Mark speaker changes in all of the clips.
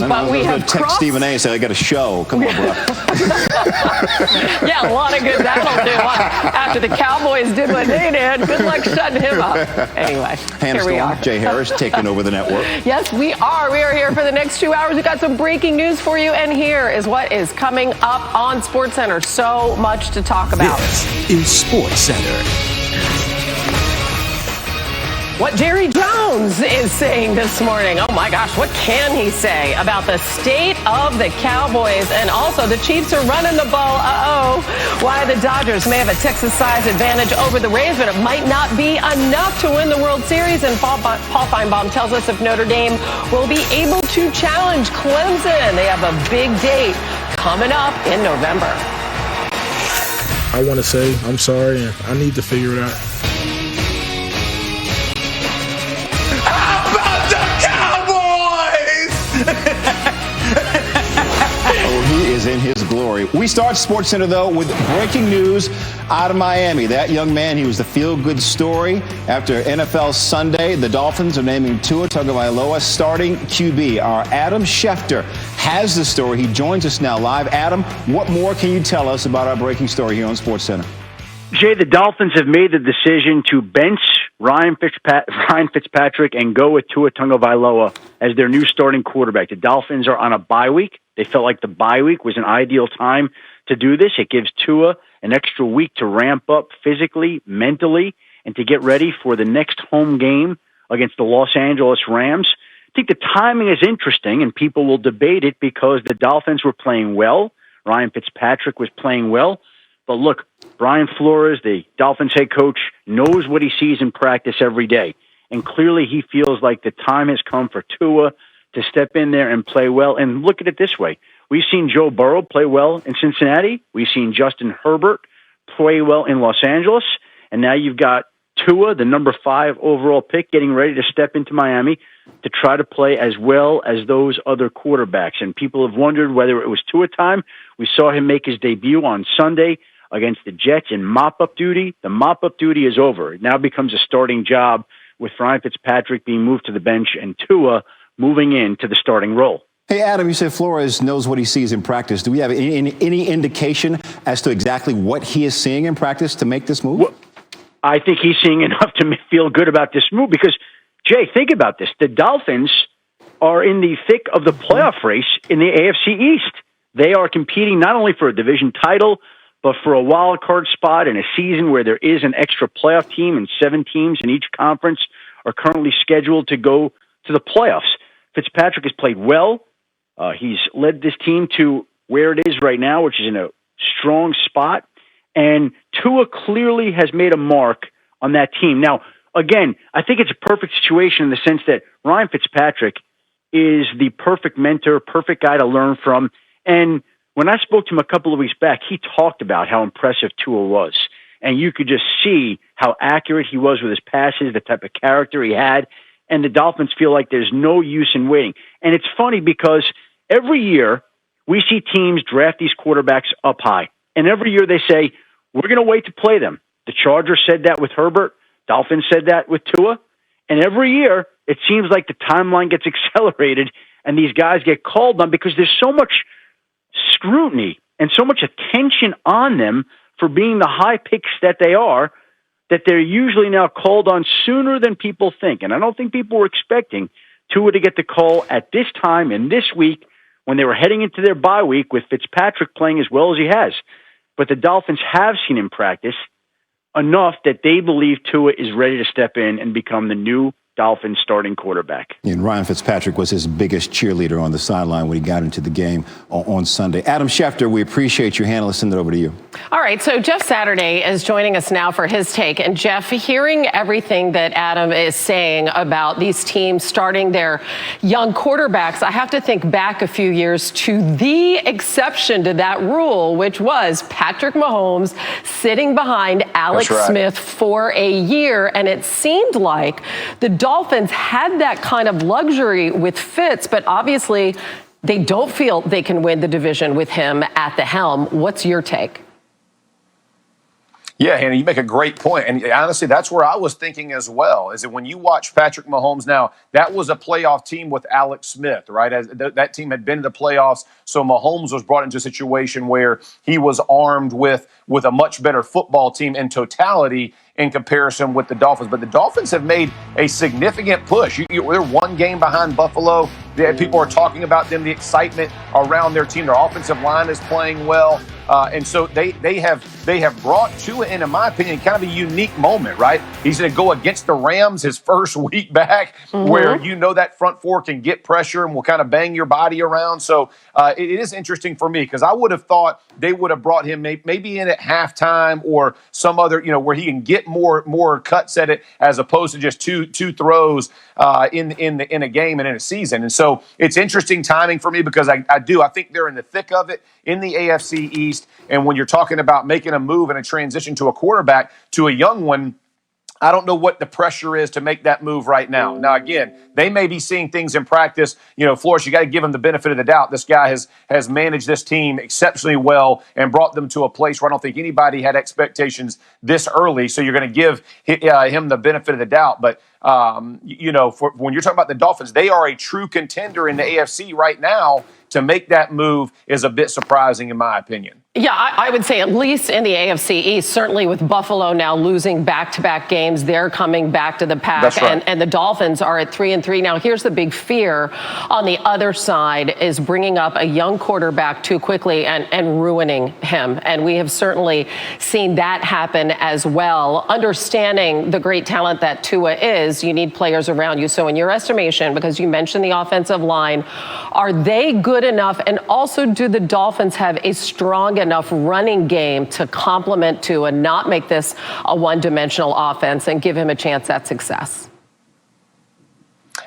Speaker 1: But we have
Speaker 2: text Stephen A and say, I got a show. Come on, bro.
Speaker 1: Yeah, a lot of good that'll do. After the Cowboys did what they did, good luck shutting him up. Anyway,
Speaker 2: Hannah
Speaker 1: here we
Speaker 2: Storm,
Speaker 1: are.
Speaker 2: Jay Harris taking over the network.
Speaker 1: Yes, we are. We are here for the next 2 hours. We've got some breaking news for you, and here is what is coming up on SportsCenter. So much to talk about.
Speaker 3: This is SportsCenter.
Speaker 1: What Jerry Jones is saying this morning. Oh my gosh, what can he say about the state of the Cowboys? And also, the Chiefs are running the ball. Why the Dodgers may have a Texas-sized advantage over the Rays, but it might not be enough to win the World Series. And Paul Feinbaum tells us if Notre Dame will be able to challenge Clemson. They have a big date coming up in November.
Speaker 4: I want to say I'm sorry, and I need to figure it out.
Speaker 2: In his glory. We start SportsCenter, though, with breaking news out of Miami. That young man, he was the feel-good story after NFL Sunday. The Dolphins are naming Tua Tagovailoa starting QB. Our Adam Schefter has the story. He joins us now live. Adam, what more can you tell us about our breaking story here on SportsCenter?
Speaker 5: Jay, the Dolphins have made the decision to bench Ryan Fitzpatrick and go with Tua Tagovailoa as their new starting quarterback. The Dolphins are on a bye week. They felt like the bye week was an ideal time to do this. It gives Tua an extra week to ramp up physically, mentally, and to get ready for the next home game against the Los Angeles Rams. I think the timing is interesting, and people will debate it because the Dolphins were playing well. Ryan Fitzpatrick was playing well. But look, Brian Flores, the Dolphins head coach, knows what he sees in practice every day. And clearly he feels like the time has come for Tua to step in there and play well. And look at it this way. We've seen Joe Burrow play well in Cincinnati. We've seen Justin Herbert play well in Los Angeles. And now you've got Tua, the number 5 overall pick, getting ready to step into Miami to try to play as well as those other quarterbacks. And people have wondered whether it was Tua time. We saw him make his debut on Sunday against the Jets in mop-up duty. The mop-up duty is over. It now becomes a starting job with Ryan Fitzpatrick being moved to the bench and Tua moving into the starting role.
Speaker 2: Hey, Adam, you said Flores knows what he sees in practice. Do we have any indication as to exactly what he is seeing in practice to make this move?
Speaker 5: Well, I think he's seeing enough to feel good about this move because, Jay, think about this. The Dolphins are in the thick of the playoff race in the AFC East. They are competing not only for a division title, but for a wild card spot in a season where there is an extra playoff team and 7 teams in each conference are currently scheduled to go to the playoffs. Fitzpatrick has played well. He's led this team to where it is right now, which is in a strong spot. And Tua clearly has made a mark on that team. Now, again, I think it's a perfect situation in the sense that Ryan Fitzpatrick is the perfect mentor, perfect guy to learn from. And when I spoke to him a couple of weeks back, he talked about how impressive Tua was. And you could just see how accurate he was with his passes, the type of character he had. And the Dolphins feel like there's no use in waiting. And it's funny because every year we see teams draft these quarterbacks up high. And every year they say, we're going to wait to play them. The Chargers said that with Herbert. Dolphins said that with Tua. And every year it seems like the timeline gets accelerated and these guys get called on because there's so much scrutiny and so much attention on them for being the high picks that they are, that they're usually now called on sooner than people think. And I don't think people were expecting Tua to get the call at this time and this week when they were heading into their bye week with Fitzpatrick playing as well as he has. But the Dolphins have seen him practice enough that they believe Tua is ready to step in and become the new Dolphins starting quarterback.
Speaker 2: And Ryan Fitzpatrick was his biggest cheerleader on the sideline when he got into the game on Sunday. Adam Schefter, we appreciate your hand. Let's send it over to you.
Speaker 1: All right, so Jeff Saturday is joining us now for his take. And Jeff, hearing everything that Adam is saying about these teams starting their young quarterbacks, I have to think back a few years to the exception to that rule, which was Patrick Mahomes sitting behind Alex Smith for a year. And it seemed like the Dolphins had that kind of luxury with Fitz, but obviously they don't feel they can win the division with him at the helm. What's your take?
Speaker 6: Yeah, Hannah, you make a great point. And honestly, that's where I was thinking as well, is that when you watch Patrick Mahomes now, that was a playoff team with Alex Smith, right? That team had been to the playoffs, so Mahomes was brought into a situation where he was armed with a much better football team in totality in comparison with the Dolphins. But the Dolphins have made a significant push. They're one game behind Buffalo. People are talking about them, the excitement around their team. Their offensive line is playing well. And so they have brought Tua in my opinion, kind of a unique moment, right? He's going to go against the Rams his first week back, where that front four can get pressure and will kind of bang your body around. So it is interesting for me because I would have thought they would have brought him maybe in at halftime or some other, where he can get more cuts at it as opposed to just two throws in a game and in a season. And so it's interesting timing for me because I think they're in the thick of it in the AFC East. And when you're talking about making a move and a transition to a quarterback, to a young one, I don't know what the pressure is to make that move right now. Now, again, they may be seeing things in practice. Flores, you got to give him the benefit of the doubt. This guy has managed this team exceptionally well and brought them to a place where I don't think anybody had expectations this early. So you're going to give him the benefit of the doubt. But, when you're talking about the Dolphins, they are a true contender in the AFC right now. To make that move is a bit surprising, in my opinion.
Speaker 1: Yeah, I would say at least in the AFC East, certainly with Buffalo now losing back-to-back games, they're coming back to the pack.
Speaker 6: That's right.
Speaker 1: And the Dolphins are at 3-3. Now, here's the big fear on the other side is bringing up a young quarterback too quickly and ruining him. And we have certainly seen that happen as well. Understanding the great talent that Tua is, you need players around you. So in your estimation, because you mentioned the offensive line, are they good enough? And also, do the Dolphins have a strong enough running game to complement Tua and not make this a one-dimensional offense and give him a chance at success?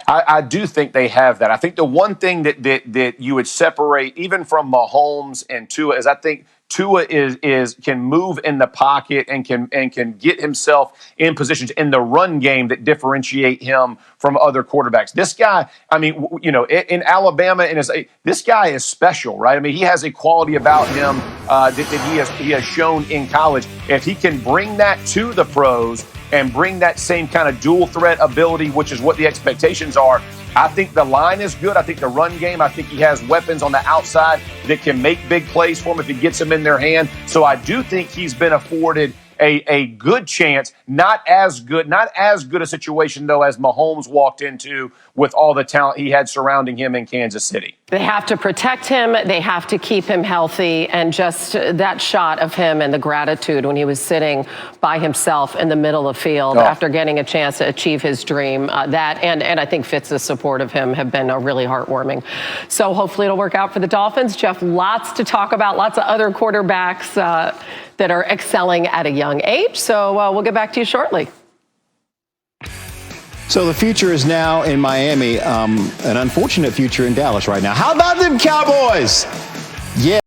Speaker 6: I do think they have that. I think the one thing that you would separate even from Mahomes and Tua is I think Tua can move in the pocket and can get himself in positions in the run game that differentiate him from other quarterbacks. This guy, in Alabama, this guy is special, right? I mean, he has a quality about him that he has shown in college. If he can bring that to the pros and bring that same kind of dual threat ability, which is what the expectations are, I think the line is good. I think the run game, I think he has weapons on the outside that can make big plays for him if he gets them in their hand. So I do think he's been afforded a good chance, not as good a situation, though, as Mahomes walked into with all the talent he had surrounding him in Kansas City.
Speaker 1: They have to protect him. They have to keep him healthy. And just that shot of him and the gratitude when he was sitting by himself in the middle of the field after getting a chance to achieve his dream, that and I think Fitz's support of him have been really heartwarming. So hopefully it'll work out for the Dolphins. Jeff, lots to talk about, lots of other quarterbacks that are excelling at a young age. So we'll get back to you shortly.
Speaker 2: So the future is now in Miami, an unfortunate future in Dallas right now. How about them Cowboys? Yeah.